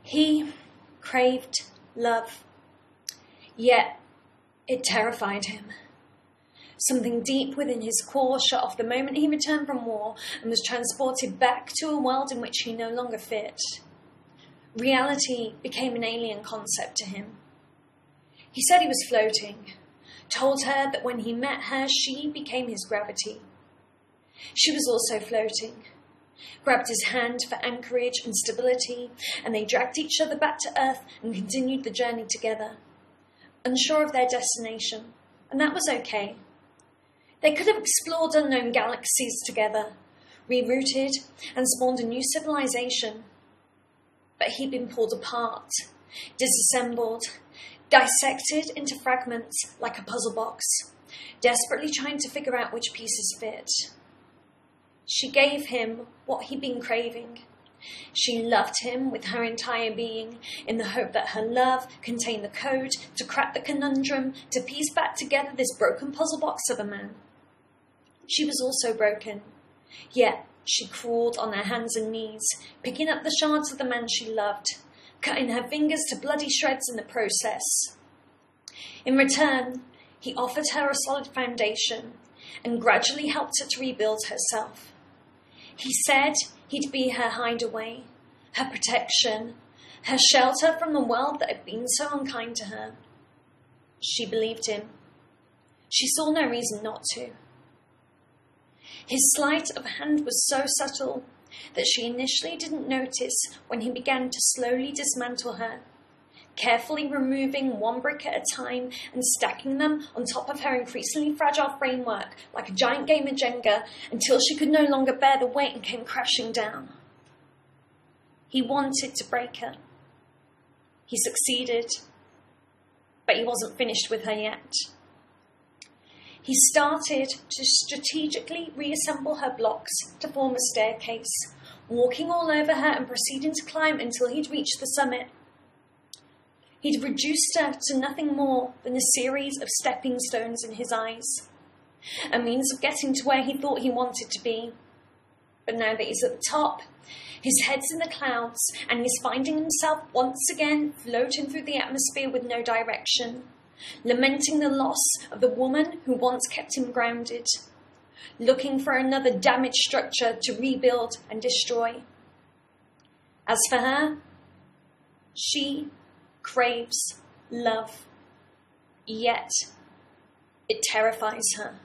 He craved love, yet it terrified him. Something deep within his core shut off the moment he returned from war and was transported back to a world in which he no longer fit. Reality became an alien concept to him. He said he was floating, told her that when he met her, she became his gravity. She was also floating, grabbed his hand for anchorage and stability, and they dragged each other back to Earth and continued the journey together, unsure of their destination, and that was okay. They could have explored unknown galaxies together, rerouted, and spawned a new civilization. But he'd been pulled apart, disassembled, dissected into fragments like a puzzle box, desperately trying to figure out which pieces fit. She gave him what he'd been craving. She loved him with her entire being, in the hope that her love contained the code to crack the conundrum, to piece back together this broken puzzle box of a man. She was also broken, yet she crawled on her hands and knees, picking up the shards of the man she loved, cutting her fingers to bloody shreds in the process. In return, he offered her a solid foundation and gradually helped her to rebuild herself. He said he'd be her hideaway, her protection, her shelter from the world that had been so unkind to her. She believed him. She saw no reason not to. His sleight of hand was so subtle that she initially didn't notice when he began to slowly dismantle her, carefully removing one brick at a time and stacking them on top of her increasingly fragile framework like a giant game of Jenga until she could no longer bear the weight and came crashing down. He wanted to break her. He succeeded, but he wasn't finished with her yet. He started to strategically reassemble her blocks to form a staircase, walking all over her and proceeding to climb until he'd reached the summit. He'd reduced her to nothing more than a series of stepping stones in his eyes, a means of getting to where he thought he wanted to be. But now that he's at the top, his head's in the clouds, and he's finding himself once again floating through the atmosphere with no direction, lamenting the loss of the woman who once kept him grounded, looking for another damaged structure to rebuild and destroy. As for her, she craves love, yet it terrifies her.